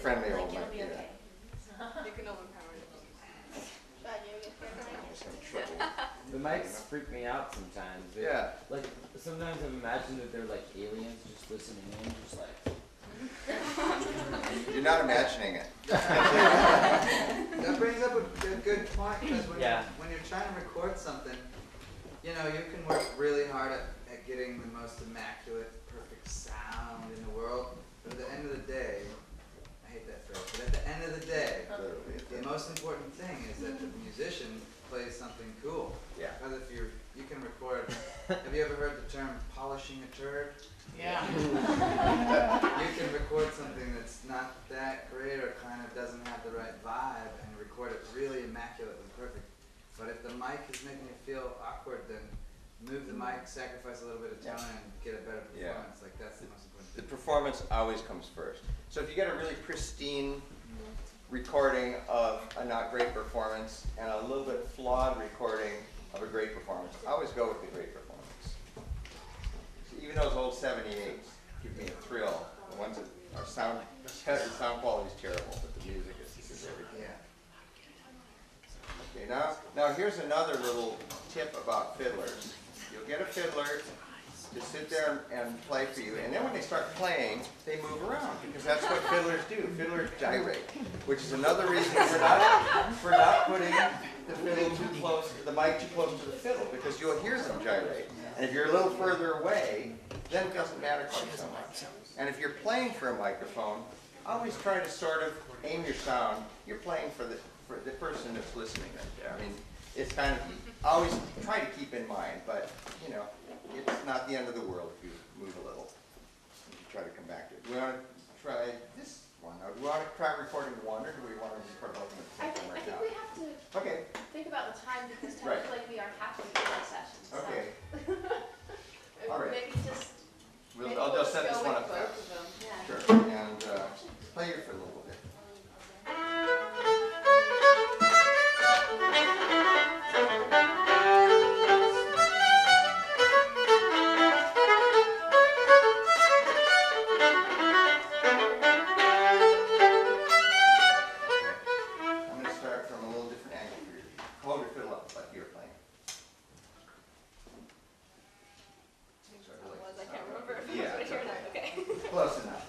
Friendly old It'll man. be Yeah. okay. You can overpower it. The mics freak me out sometimes. Yeah. Like, sometimes I've imagined that they're like aliens just listening in, just like. You're not imagining it. That brings up a good point, because when you're trying to record something, you know, you can work really hard at getting the most immaculate, perfect sound in the world, but at the end of the day, I hate that phrase, but at the end of the day, the most important thing is that the musician plays something cool. Yeah. Because if you can record, have you ever heard the term polishing a turd? Yeah. You can record something that's not that great or kind of doesn't have the right vibe and record it really immaculately perfect. But if the mic is making you feel awkward, then move the mic, sacrifice a little bit of tone, and get a better performance. Like, that's the most important The thing. performance always comes first. So if you get a really pristine recording of a not great performance and a little bit flawed recording of a great performance, I always go with the great performance. Even those old 78s give me a thrill. The ones that are the sound quality is terrible, but the music is everything. Yeah. Okay, now here's another little tip about fiddlers. You'll get a fiddler to sit there and play for you, and then when they start playing, they move around, because that's what fiddlers do. Fiddlers gyrate, which is another reason for not putting the fiddle too close, the mic too close to the fiddle, because you'll hear them gyrate. And if you're a little further away, then it doesn't matter quite so much. And if you're playing for a microphone, always try to sort of aim your sound. You're playing for the person that's listening right there. I mean, it's kind of, always try to keep in mind, but you know, it's not the end of the world if you move a little. You try to come back to it. Do we want to try this one? Now, do we want to try recording one, or do we want to record both of them at the same time right now? I think we have to think about the time, because technically we are halfway through the session. So. Okay. All right. Maybe just. I'll just set this one up both fast. of them. Yeah. Sure. And play your fiddle a little bit. I'm going to start from a little different angle for you. Hold your fiddle up like you're playing. I can't remember if Yeah, it was it's right here or okay. not. Okay. Close enough.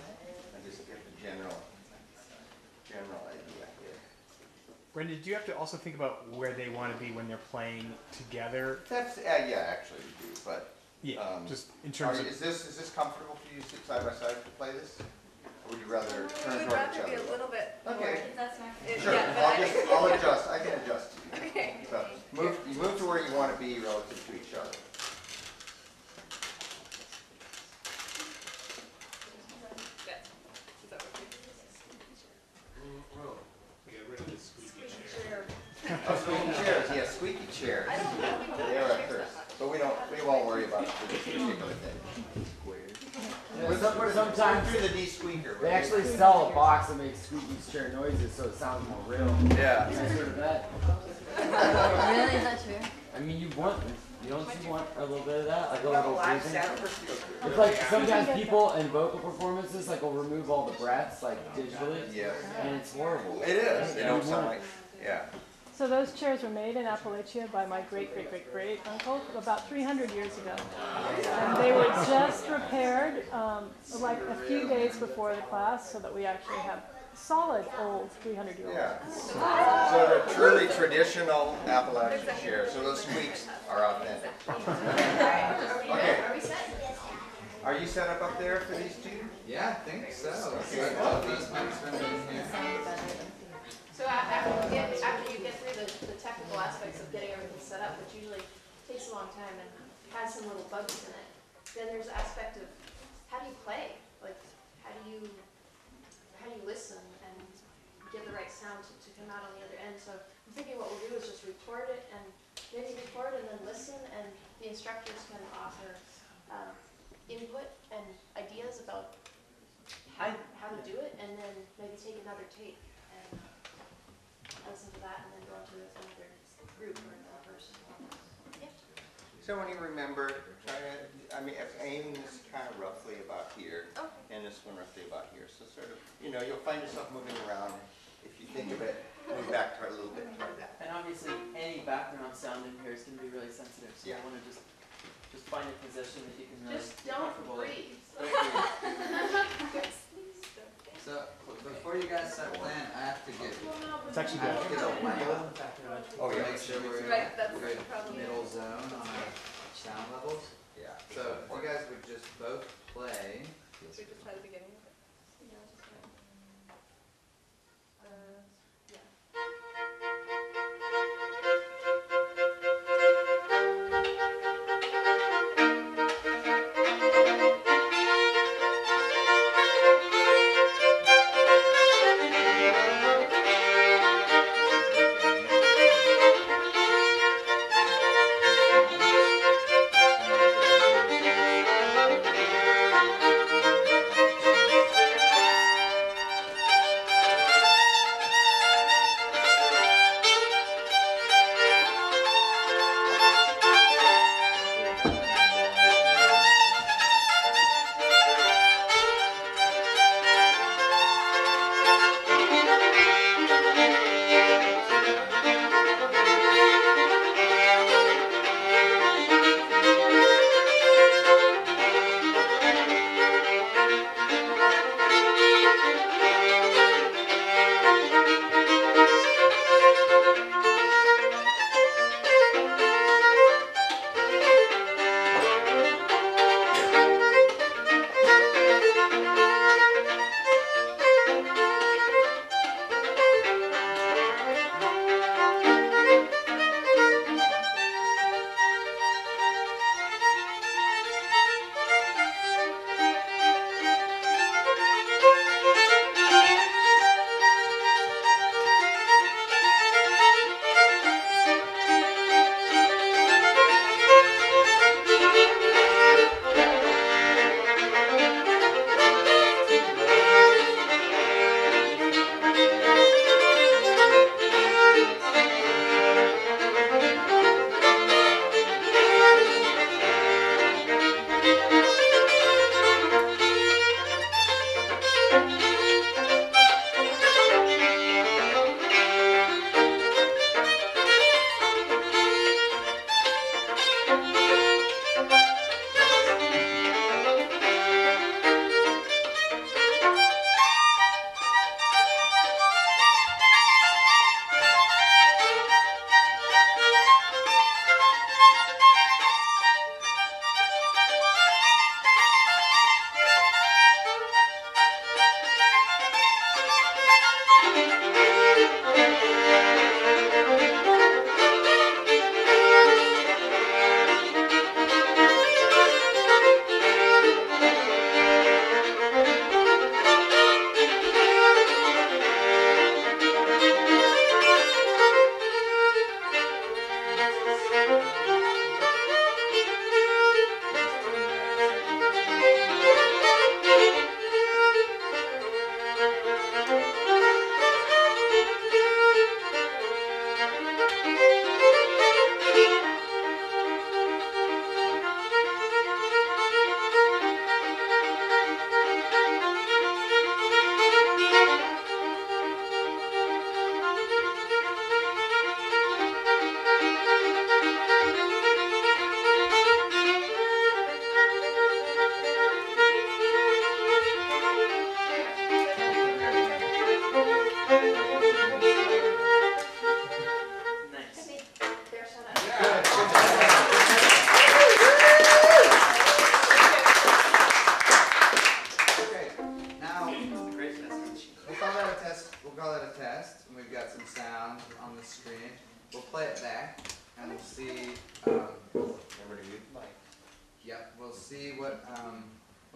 I just get the general idea here. Brenda, do you have to also think about where they want to be when they're playing together? That's yeah, actually we do, but just in terms of. Is this comfortable for you to sit side by side to play this? Or would you rather turn We would toward each rather be other? a little bit more. Okay. That's not Sure. Yeah, but I'll adjust. I can adjust to you. Okay. So you move to where you want to be relative to each other. Good. Is that what Get rid of this squeaky chair. Oh, squeaky chairs. Yes, squeaky chairs. I don't know. They are a curse, but we won't worry about it for this particular thing. Sometimes Through the de-squeaker. they actually sell a box that makes squeaky chair noises, so it sounds more real. Yeah. Have you heard of that? Really? Is that true? I mean, you want a little bit of that, like a little breathing. Yeah. It's like sometimes people in vocal performances like will remove all the breaths like digitally, Yes. and it's horrible. It is. They don't sound like. Yeah. So those chairs were made in Appalachia by my great uncle about 300 years ago. And they were just repaired like a few days before the class so that we actually have solid old 300-year-old. Yeah. So they're truly traditional Appalachian chairs. So those squeaks are authentic. Okay. Are you set up there for these two? Yeah, I think so. Okay. All these mics are in here. So after you get through the technical aspects of getting everything set up, which usually takes a long time and has some little bugs in it, then there's the aspect of how do you play? Like how do you listen and get the right sound to come out on the other end? So I'm thinking what we'll do is just record it and maybe record and then listen, and the instructors can offer input and ideas about how to do it, and then maybe take another tape and listen to that, and then go on to another group or another person. Yeah. So when you remember, try to, I mean, aim this kind of roughly about here, and this one roughly about here. So sort of, you know, you'll find yourself moving around. If you think of it, move back toward a little bit toward that. And obviously, any background sound in here is going to be really sensitive. So Yeah. I want to just find a position that you can really Just be don't comfortable in. breathe. Don't breathe. So before you guys start playing, I have to get It's actually I have to good. get a layout Oh, to yeah. make sure we're in Right, that's a good the problem. middle zone on our sound levels. Yeah. So if you guys would just both play. Should we just try the beginning of it?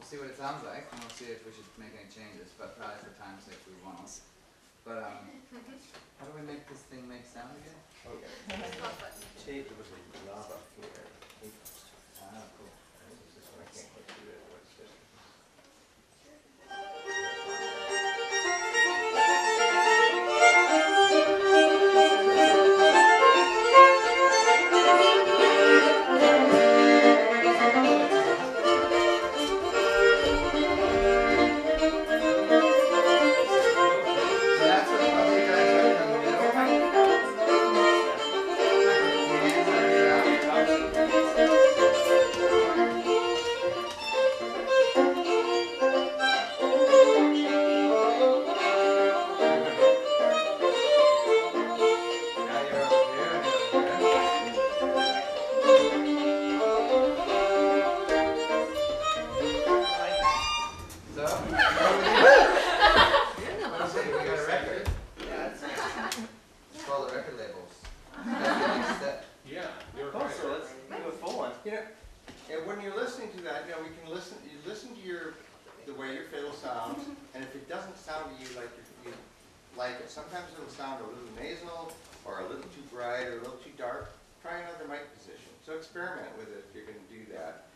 We'll see what it sounds like, and we'll see if we should make any changes, but probably for time's sake we won't. But how do we make this thing make sound again? Okay. See, there was a lava here. Ah, cool. This is what I can't quite do it. What's this? sounds, and if it doesn't sound to you like you like it, sometimes it'll sound a little nasal, or a little too bright, or a little too dark. Try another mic position. So experiment with it if you're going to do that,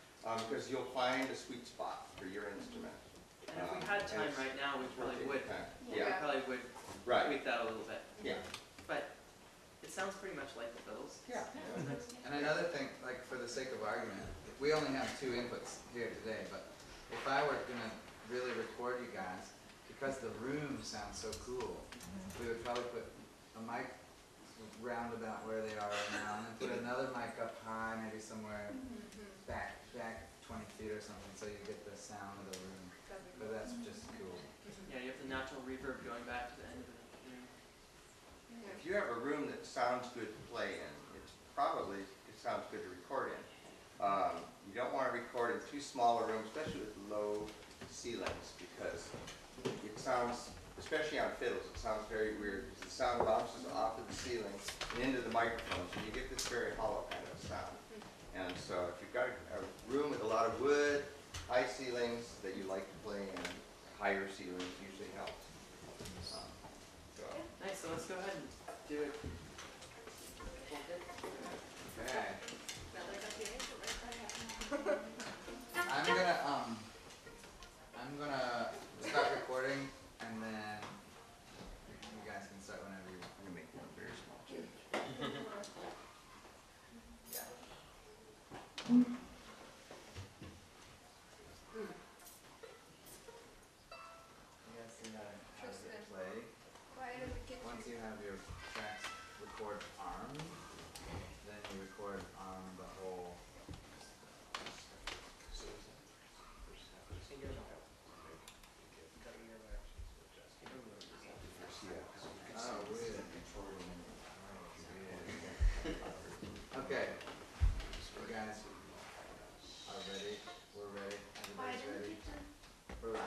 because you'll find a sweet spot for your instrument. And if we had time right now, we probably would. We Yeah. probably would Right. tweak that a little bit. Yeah. But it sounds pretty much like the Beatles. Yeah. And another thing, like for the sake of argument, we only have 2 inputs here today, but if I were gonna really record you guys, because the room sounds so cool, we would probably put a mic round about where they are right now, and then put another mic up high, maybe somewhere back 20 feet or something, so you get the sound of the room. But that's just cool. Yeah, you have the natural reverb going back to the end of the room. If you have a room that sounds good to play in, it sounds good to record in. You don't want to record in too small a room, especially with low ceilings, because it sounds, especially on fiddles, it sounds very weird because the sound bounces off of the ceiling and into the microphone, so you get this very hollow kind of sound. And so if you've got a room with a lot of wood, high ceilings that you like to play in, higher ceilings usually help. Nice, so let's go ahead and do it. Okay. I'm gonna start recording, and then you guys can start whenever you want. I'm going to make one very small change. Yeah. You guys see how to play. Once you have your tracks record arm, then you record on the whole. Oh, weird. Okay. You guys are ready? We're ready. Everybody's ready. We're live.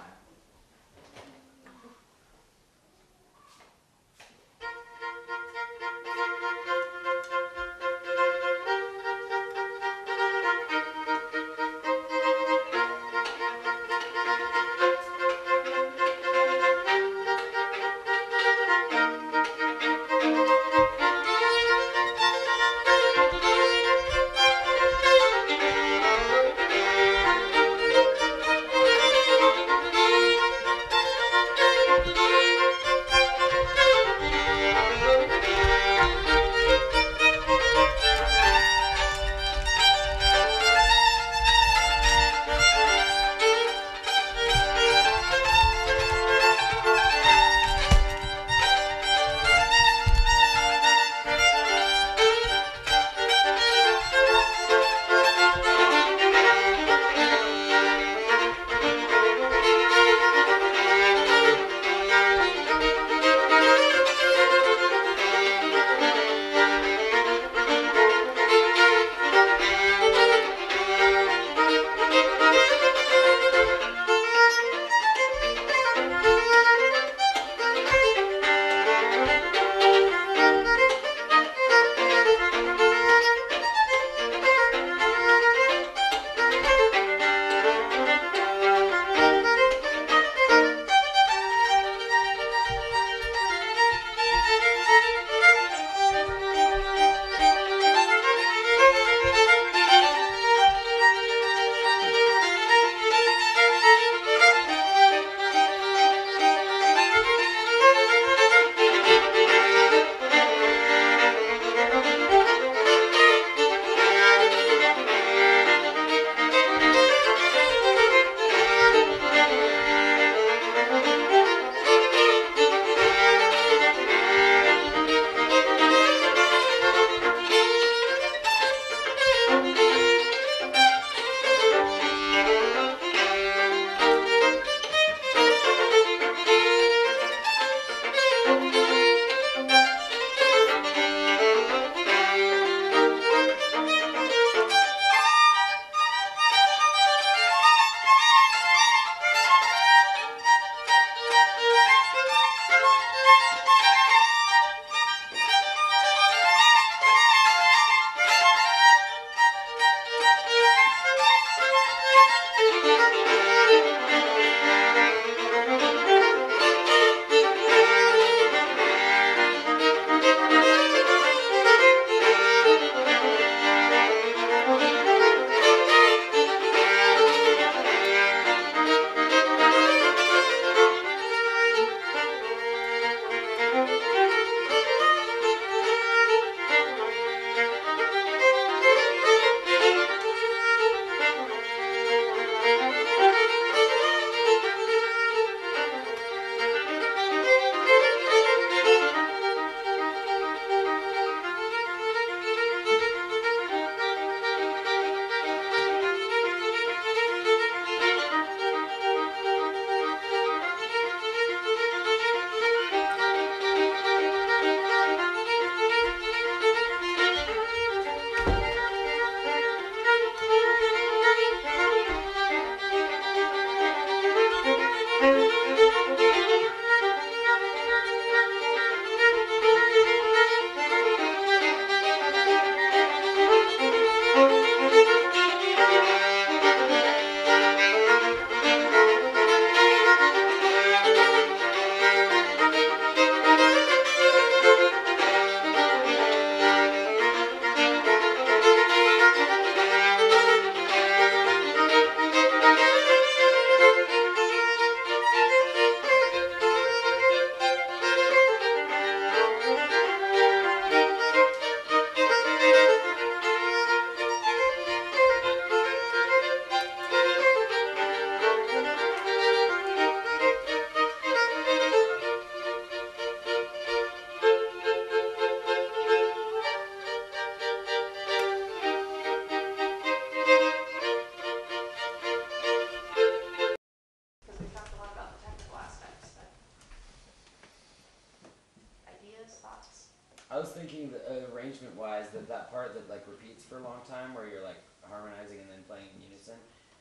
I was thinking that, arrangement-wise, that part that like repeats for a long time, where you're like harmonizing and then playing in unison,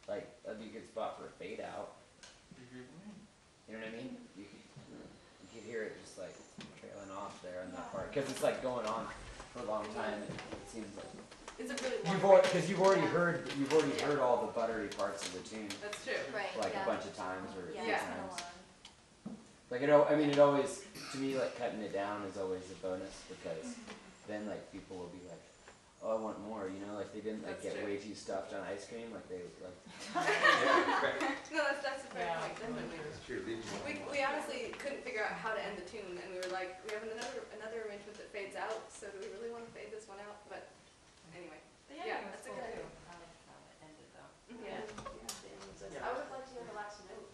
like that'd be a good spot for a fade out. Mhm. You know what I mean? You could hear it just like trailing off there on that part, because it's like going on for a long time. And it seems like It's a really long because you've already heard all the buttery parts of the tune That's true. Right, like yeah. a bunch of times or a few Yeah. times. Like it always, to me, like cutting it down is always a bonus, because then like people will be like, oh, I want more, you know, like they didn't like That's get true. way too stuffed on ice cream, like they like. No, that's a fair point. Definitely. That's true. We honestly couldn't figure out how to end the tune, and we were like, we have another arrangement that fades out. So do we really want to fade this one out? But anyway, yeah, that's a good idea. Yeah. I would have liked to hear the last note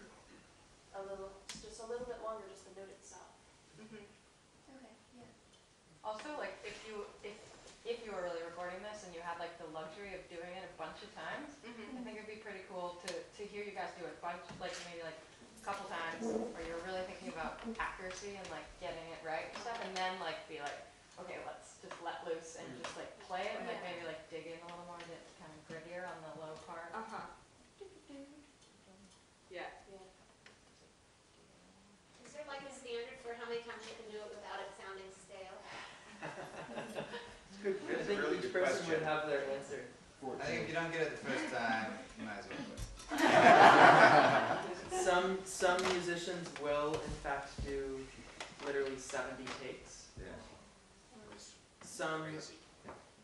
just a little bit longer, just the note itself. Mhm. Okay, yeah. Also, like if you were really recording this and you had like the luxury of doing it a bunch of times, I think it'd be pretty cool to hear you guys do it a bunch, like maybe like a couple times, where you're really thinking about accuracy and like getting it right and stuff, and then like be like, okay, let's just let loose and just like play it and like maybe like dig in a little more, get kind of grittier on the low part. Yeah. Is there like a standard for how many times you can do it without it sounding stale? I think really each good person question. would have their answer. I think if you don't get it the first time, you might as well quit. Some musicians will in fact do literally 70 takes. Yeah. Some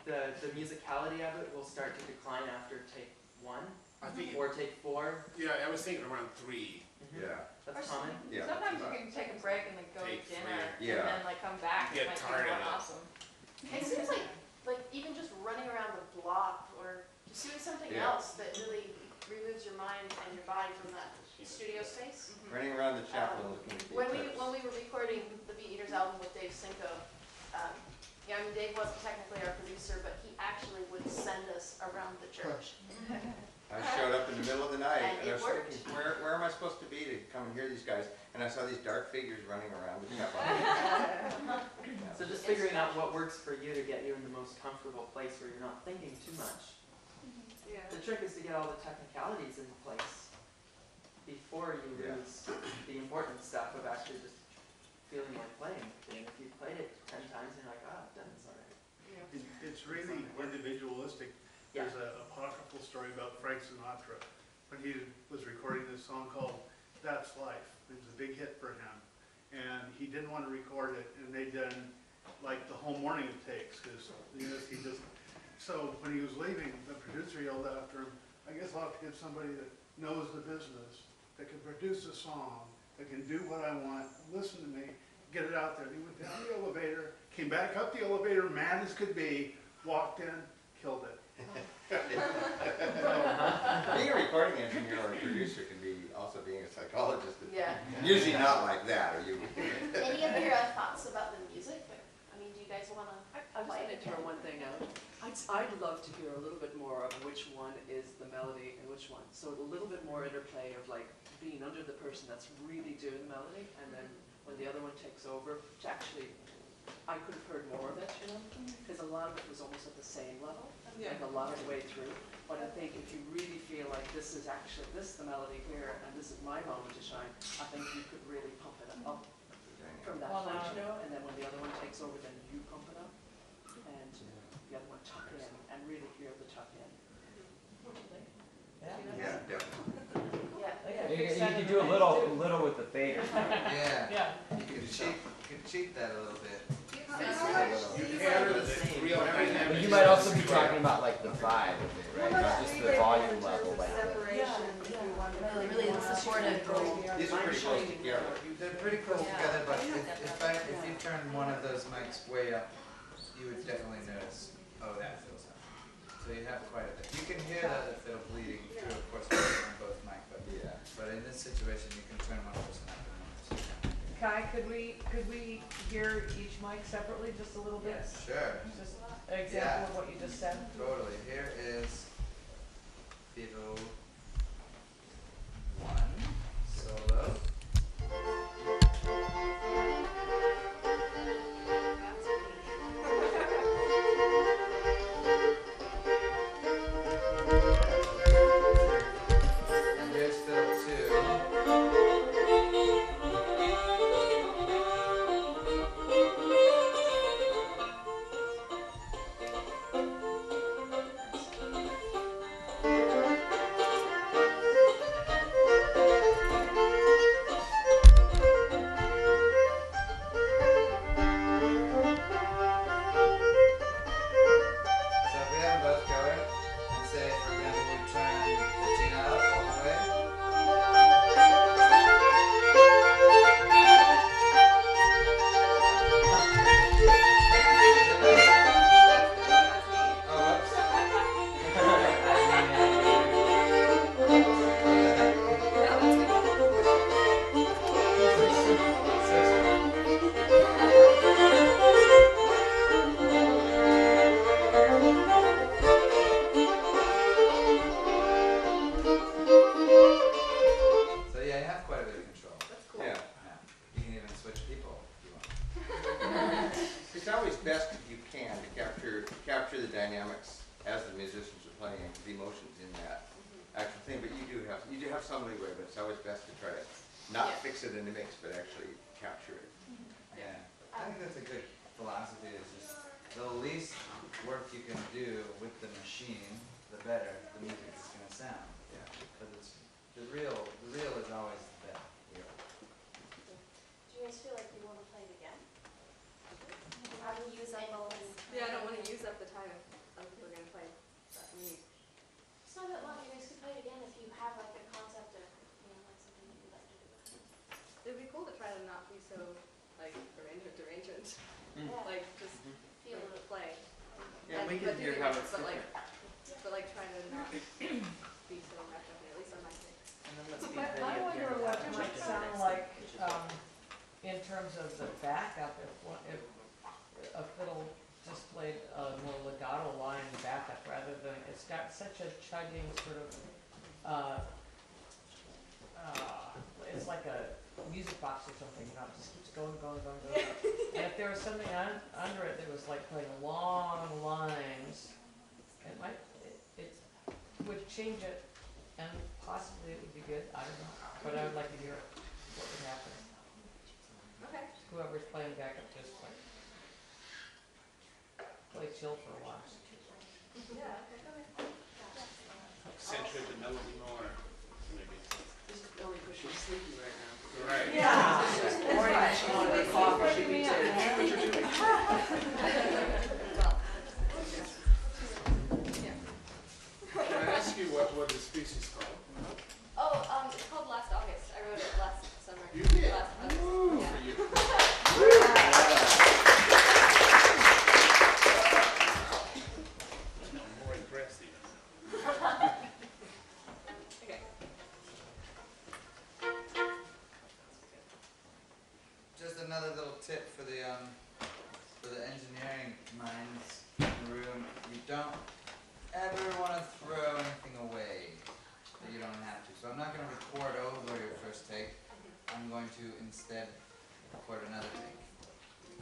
the musicality of it will start to decline after take 1 I think, or take 4. yeah, I was thinking around 3. Yeah. That's common. Yeah. Sometimes you can take a break and like go to Take dinner three. Yeah. and then like come back Get and like tired be of more it. awesome. It seems like even just running around the block or just doing something Yeah. else that really removes your mind and your body from that studio space. Running around the chapel looking at the When we eclipse. were recording the Beat Eaters album with Dave Cinco, yeah, I mean Dave wasn't technically our producer, but he actually would send us around the church. I showed up in the middle of the night And and I it was worked. thinking, where am I supposed to be to come and hear these guys? And I saw these dark figures running around the chapel. So just figuring out what works for you to get you in the most comfortable place where you're not thinking too much. Yeah. The trick is to get all the technicalities in place before you Yeah. lose the important stuff of actually just feeling like playing the thing. If you played it 10 times and you're like, oh, I've done this already. It's really individualistic. Yeah. There's an apocryphal story about Frank Sinatra when he was recording this song called That's Life. It was a big hit for him. And he didn't want to record it, and they did like the whole morning of takes because he just. So when he was leaving, the producer yelled after him, I guess I'll have to get somebody that knows the business, that can produce a song, that can do what I want, listen to me, get it out there. He went down the elevator, came back up the elevator, mad as could be, walked in, killed it. Being a recording engineer or a producer can be also being a psychologist. Yeah. Usually not like that, or you. Any of your thoughts about the music? I mean, do you guys want to? I'm just going to throw one thing out. I'd love to hear a little bit more of which one is the melody and which one. So a little bit more interplay of like being under the person that's really doing the melody, and then when the other one takes over, to actually, I could have heard more of it, you know, because a lot of it was almost at the same level, like a lot of the way through. But I think if you really feel like this is the melody here, and this is my moment to shine, I think you could really pump it up from that point, you know, and then when the other one takes over, then you pump it up, and the other one tuck in, and really hear the tuck in. Yeah, definitely. Yeah. You could do a little with the fader. Yeah. You can cheat that a little bit. But you might also be talking about like the vibe of it, right? Not just the volume level. Like Really, it's supportive. These are pretty close together. They're pretty close together, but if you turn one of those mics way up, you would definitely notice, oh, that feels up. So you have quite a bit. You can hear the fiddle bleeding through, of course, on both mics, but in this situation, you can turn one person up and one person down. Kai, could we hear each mic separately just a little bit? Sure. Just an example of what you just said. Totally. Here is fiddle 1 solo. best you can to capture the dynamics as the musicians are playing, the emotions in that actual thing. But you do have some leeway, but it's always best to try to not fix it in the mix, but actually capture it. Yeah, I think that's a good philosophy. Is just the least work you can do with the machine, the better the music is going to sound. Yeah, because it's the real is always the best. Do you guys feel like you want to play it again? How do you use that bonus? Yeah, I don't want to use up the time of we're going to play that music. It's not that long. You guys could play it again if you have like a concept of, like something that you'd like to do. It'd be cool to try to not be so like arrangement. Yeah. Like just Feel the play. Yeah, And- we can but hear do how it, it's but like, different. but like try to not be so wrapped up in it, at least on my side. And then let's be But video I wonder piano what that it much might better sound next like, week, which is what- in terms of the backup, if a fiddle just played a more legato line backup rather than, it's got such a chugging sort of, it's like a music box or something, it just keeps going. And if there was something under it that was like playing long lines, it would change it, and possibly it would be good, I don't know, but I would like to hear what would happen. Okay. Whoever's playing backup just play chill for a while. Yeah, okay. Accentuate the melody more, maybe. This is only because she's sleepy right now. Right. Yeah. Or if she wanted a coffee, she'd be dead. Can I ask you what the speech is called? Oh, it's called Last August. I wrote it last summer. You did? Last August. Woo, Yeah. for you. I'm more impressed even. Okay. Just another little tip for the engineering minds in the room. You don't ever want to throw anything away that you don't have to. So I'm not going to record over your first take. I'm going to instead record another take.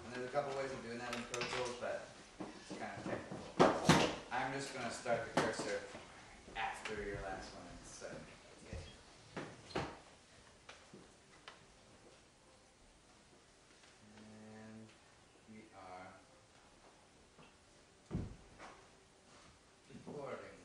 And there's a couple ways of doing that in Pro Tools, but it's kind of technical. I'm just going to start the cursor after your last one. So, yeah. And we are recording.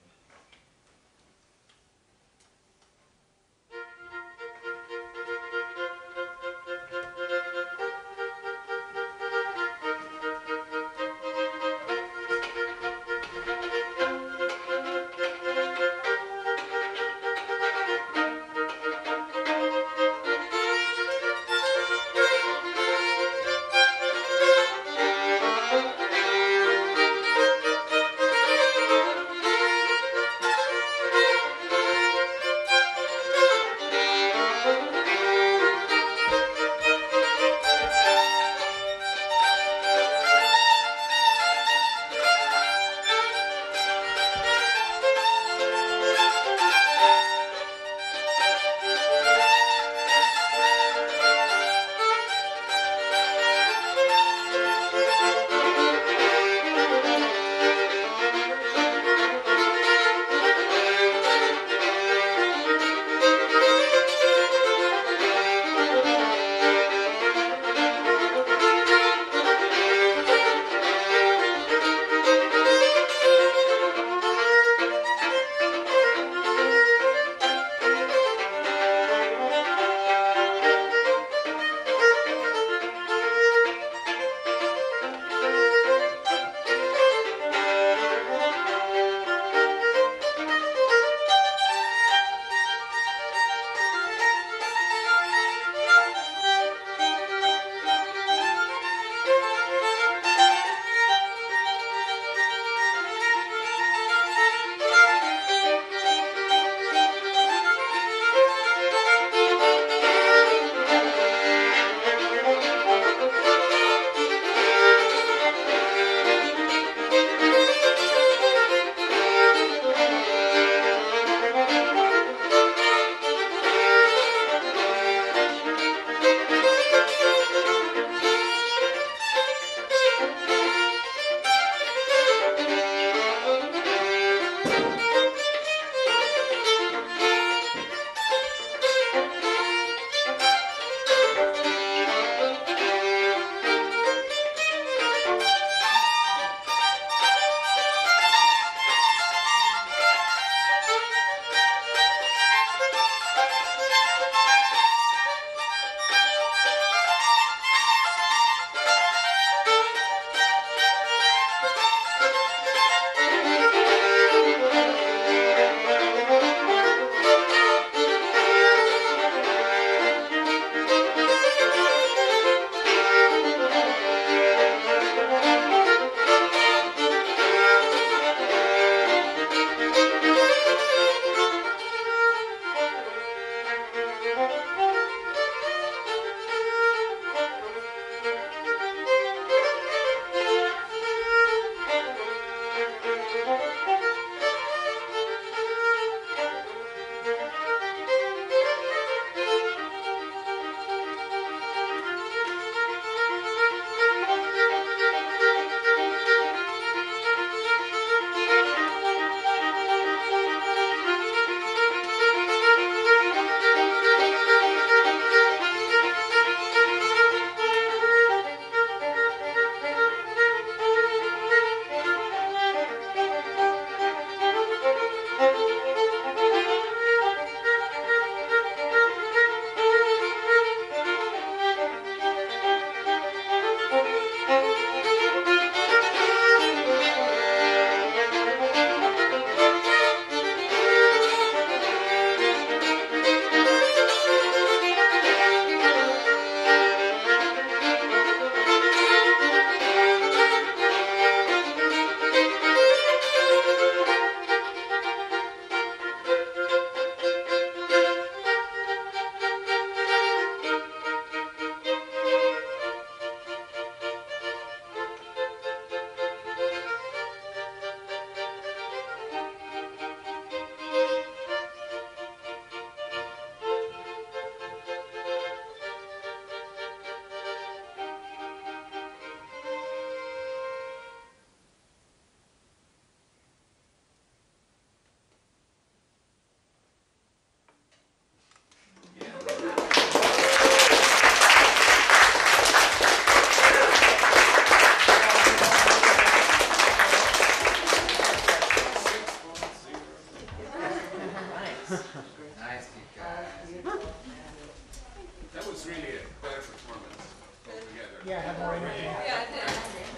Yeah, I did.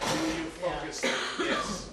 Do you focus on yes?